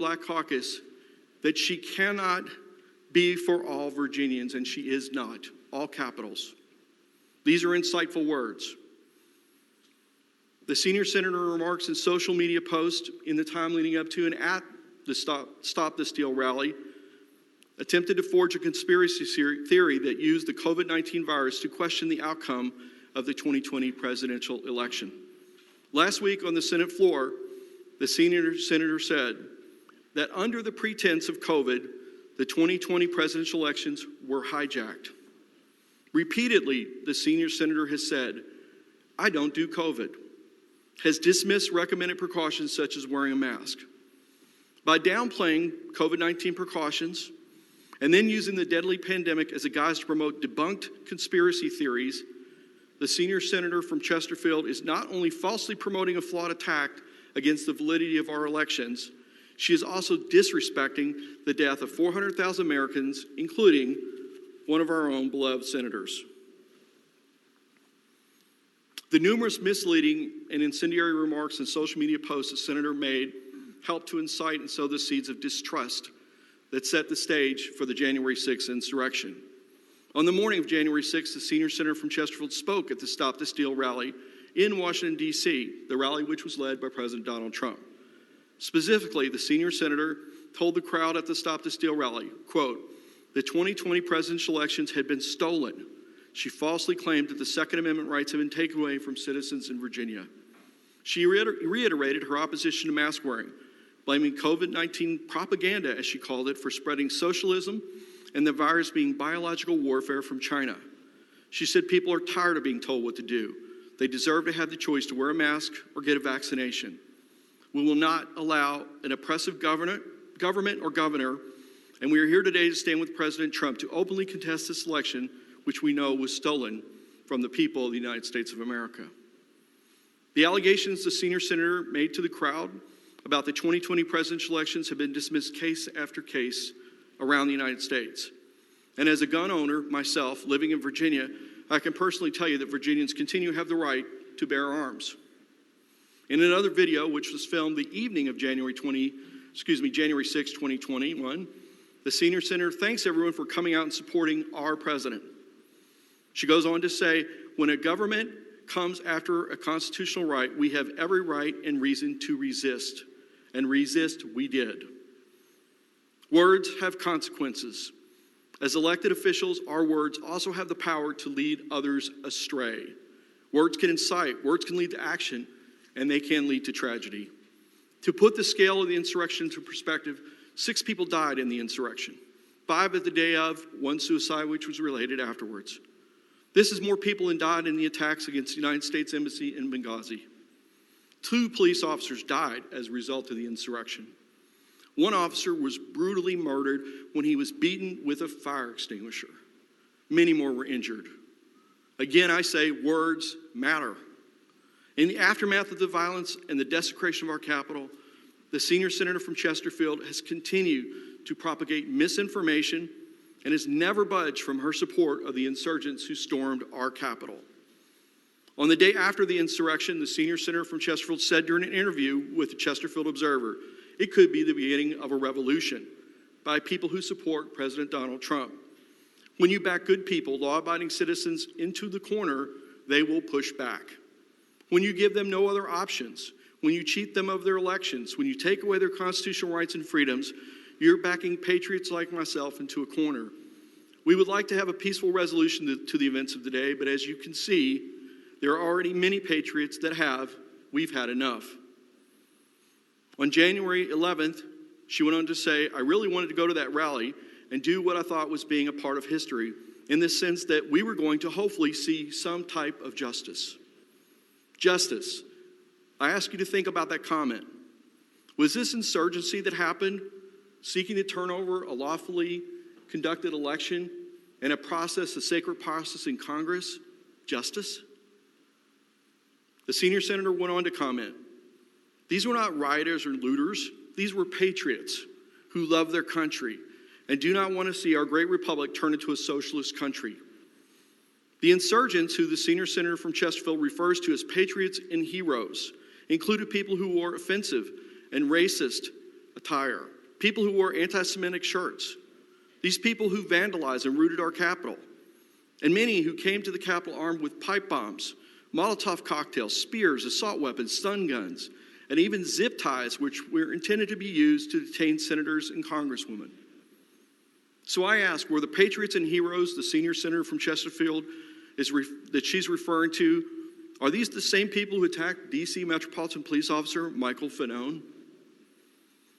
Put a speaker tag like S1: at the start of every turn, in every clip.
S1: Black Caucus that she cannot be for all Virginians, and she is not. All capitals. These are insightful words. The senior senator remarks in social media posts in the time leading up to and at the Stop the Steal rally attempted to forge a conspiracy theory that used the COVID-19 virus to question the outcome of the 2020 presidential election. Last week on the Senate floor, the senior senator said that under the pretense of COVID, the 2020 presidential elections were hijacked. Repeatedly, the senior senator has said, "I don't do COVID," has dismissed recommended precautions such as wearing a mask. By downplaying COVID-19 precautions and then using the deadly pandemic as a guise to promote debunked conspiracy theories, the senior senator from Chesterfield is not only falsely promoting a flawed attack against the validity of our elections, she is also disrespecting the death of 400,000 Americans, including one of our own beloved senators. The numerous misleading and incendiary remarks and social media posts the senator made helped to incite and sow the seeds of distrust that set the stage for the January 6th insurrection. On the morning of January 6th, the senior senator from Chesterfield spoke at the Stop the Steal rally in Washington, D.C., the rally which was led by President Donald Trump. Specifically, the senior senator told the crowd at the Stop the Steal rally, quote, "The 2020 presidential elections had been stolen." She falsely claimed that the Second Amendment rights had been taken away from citizens in Virginia. She reiterated her opposition to mask wearing, blaming COVID-19 propaganda, as she called it, for spreading socialism and the virus being biological warfare from China. She said people are tired of being told what to do. They deserve to have the choice to wear a mask or get a vaccination. We will not allow an oppressive government or governor, and we are here today to stand with President Trump to openly contest this election, which we know was stolen from the people of the United States of America. The allegations the senior senator made to the crowd about the 2020 presidential elections have been dismissed case after case around the United States. And as a gun owner myself, living in Virginia, I can personally tell you that Virginians continue to have the right to bear arms. In another video, which was filmed the evening of January 6, 2021, the senior senator thanks everyone for coming out and supporting our president. She goes on to say, when a government comes after a constitutional right, we have every right and reason to resist. And resist we did. Words have consequences. As elected officials, our words also have the power to lead others astray. Words can incite, words can lead to action, and they can lead to tragedy. To put the scale of the insurrection into perspective, 6 people died in the insurrection. 5 at the day of, 1 suicide, which was related afterwards. This is more people than died in the attacks against the United States Embassy in Benghazi. 2 police officers died as a result of the insurrection. 1 officer was brutally murdered when he was beaten with a fire extinguisher. Many more were injured. Again, I say words matter. In the aftermath of the violence and the desecration of our capital, the senior senator from Chesterfield has continued to propagate misinformation and has never budged from her support of the insurgents who stormed our capital. On the day after the insurrection, the senior senator from Chesterfield said during an interview with the Chesterfield Observer, it could be the beginning of a revolution by people who support President Donald Trump. When you back good people, law-abiding citizens, into the corner, they will push back. When you give them no other options, when you cheat them of their elections, when you take away their constitutional rights and freedoms, you're backing patriots like myself into a corner. We would like to have a peaceful resolution to the events of the day, but as you can see, there are already many patriots that we've had enough. On January 11th, she went on to say, I really wanted to go to that rally and do what I thought was being a part of history, in the sense that we were going to hopefully see some type of justice. Justice. I ask you to think about that comment. Was this insurgency that happened seeking to turn over a lawfully conducted election and a sacred process in Congress, justice? The senior senator went on to comment, these were not rioters or looters. These were patriots who love their country and do not want to see our great republic turn into a socialist country. The insurgents, who the senior senator from Chesterfield refers to as patriots and heroes, included people who were offensive and racist attire, people who wore anti-Semitic shirts, these people who vandalized and looted our Capitol, and many who came to the Capitol armed with pipe bombs, Molotov cocktails, spears, assault weapons, stun guns, and even zip ties, which were intended to be used to detain senators and congresswomen. So I ask, were the patriots and heroes the senior senator from Chesterfield that she's referring to, are these the same people who attacked D.C. Metropolitan Police Officer Michael Fanone?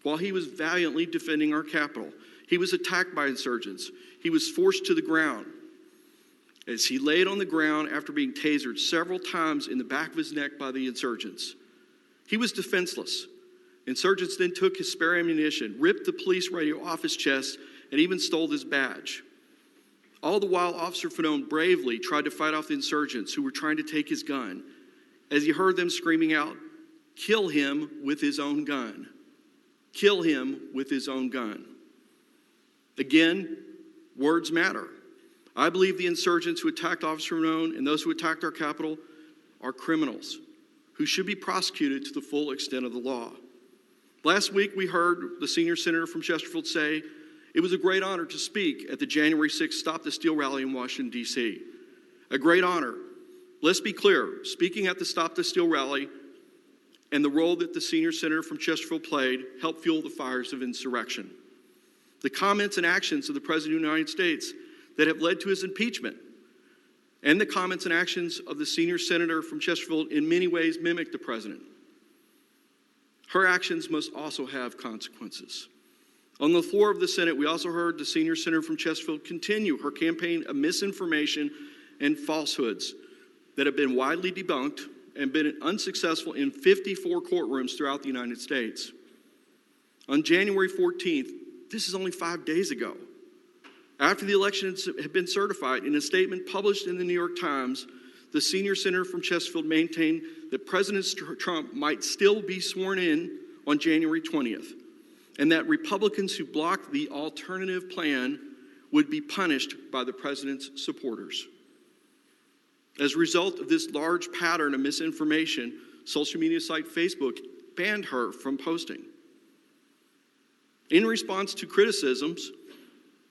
S1: While he was valiantly defending our Capitol, he was attacked by insurgents. He was forced to the ground. As he laid on the ground after being tasered several times in the back of his neck by the insurgents, he was defenseless. Insurgents then took his spare ammunition, ripped the police radio off his chest, and even stole his badge. All the while, Officer Fanone bravely tried to fight off the insurgents who were trying to take his gun, as he heard them screaming out, "Kill him with his own gun. Kill him with his own gun." Again, words matter. I believe the insurgents who attacked Officer Fanone and those who attacked our Capitol are criminals who should be prosecuted to the full extent of the law. Last week, we heard the senior senator from Chesterfield say, "It was a great honor to speak at the January 6th Stop the Steal rally in Washington, D.C. A great honor. Let's be clear, speaking at the Stop the Steal rally and the role that the senior senator from Chesterfield played helped fuel the fires of insurrection. The comments and actions of the President of the United States that have led to his impeachment, and the comments and actions of the senior senator from Chesterfield in many ways mimic the president. Her actions must also have consequences. On the floor of the Senate, we also heard the senior senator from Chesterfield continue her campaign of misinformation and falsehoods that have been widely debunked and been unsuccessful in 54 courtrooms throughout the United States. On January 14th, this is only 5 days ago, after the elections had been certified, in a statement published in the New York Times, the senior senator from Chesterfield maintained that President Trump might still be sworn in on January 20th, and that Republicans who blocked the alternative plan would be punished by the president's supporters. As a result of this large pattern of misinformation, social media site Facebook banned her from posting. In response to criticisms,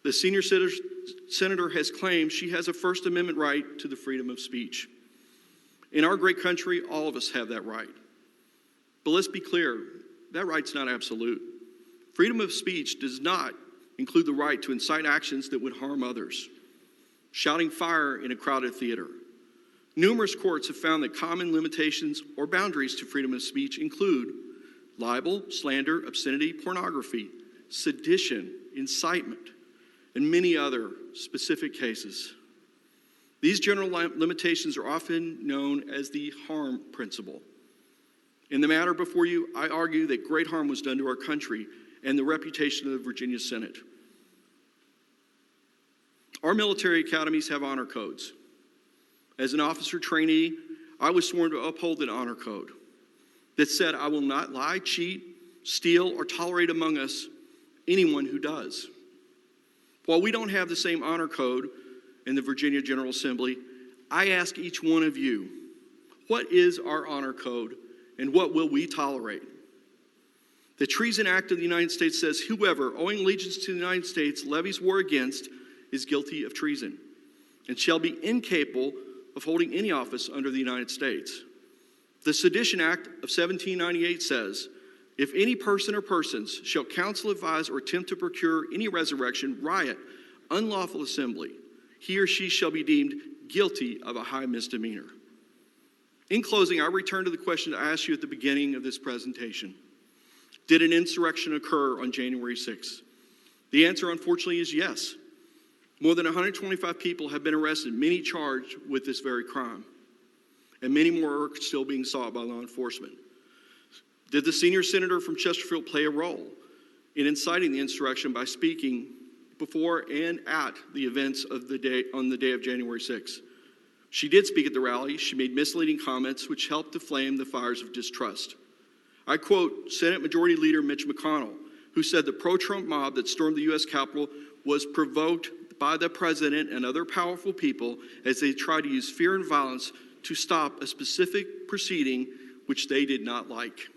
S1: the senior senator has claimed she has a First Amendment right to the freedom of speech. In our great country, all of us have that right. But let's be clear, that right's not absolute. Freedom of speech does not include the right to incite actions that would harm others. Shouting fire in a crowded theater. Numerous courts have found that common limitations or boundaries to freedom of speech include libel, slander, obscenity, pornography, sedition, incitement, and many other specific cases. These general limitations are often known as the harm principle. In the matter before you, I argue that great harm was done to our country and the reputation of the Virginia Senate. Our military academies have honor codes. As an officer trainee, I was sworn to uphold an honor code that said I will not lie, cheat, steal, or tolerate among us anyone who does. While we don't have the same honor code in the Virginia General Assembly, I ask each one of you, what is our honor code and what will we tolerate? The Treason Act of the United States says whoever, owing allegiance to the United States, levies war against is guilty of treason and shall be incapable of holding any office under the United States. The Sedition Act of 1798 says, if any person or persons shall counsel, advise, or attempt to procure any resurrection, riot, unlawful assembly, he or she shall be deemed guilty of a high misdemeanor. In closing, I return to the question I asked you at the beginning of this presentation. Did an insurrection occur on January 6th? The answer, unfortunately, is yes. More than 125 people have been arrested, many charged with this very crime, and many more are still being sought by law enforcement. Did the senior senator from Chesterfield play a role in inciting the insurrection by speaking before and at the events of the day on the day of January 6th? She did speak at the rally. She made misleading comments which helped to flame the fires of distrust. I quote Senate Majority Leader Mitch McConnell, who said the pro-Trump mob that stormed the U.S. Capitol was provoked by the president and other powerful people as they tried to use fear and violence to stop a specific proceeding which they did not like.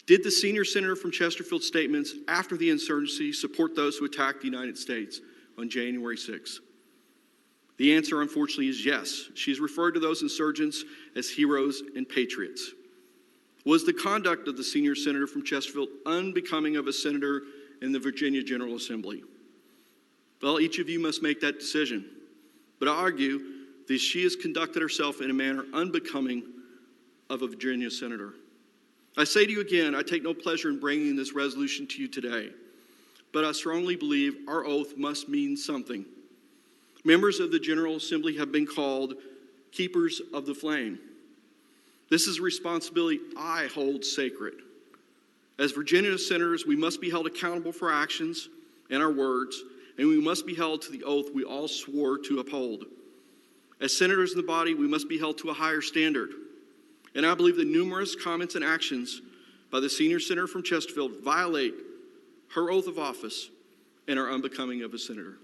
S1: Did the senior senator from Chesterfield's statements after the insurgency support those who attacked the United States on January 6th? The answer, unfortunately, is yes. She's referred to those insurgents as heroes and patriots. Was the conduct of the senior senator from Chesterfield unbecoming of a senator in the Virginia General Assembly? Well, each of you must make that decision. But I argue that she has conducted herself in a manner unbecoming of a Virginia senator. I say to you again, I take no pleasure in bringing this resolution to you today, but I strongly believe our oath must mean something. Members of the General Assembly have been called keepers of the flame. This is a responsibility I hold sacred. As Virginia senators, we must be held accountable for our actions and our words, and we must be held to the oath we all swore to uphold. As senators in the body, we must be held to a higher standard. And I believe the numerous comments and actions by the senior senator from Chesterfield violate her oath of office and are unbecoming of a senator.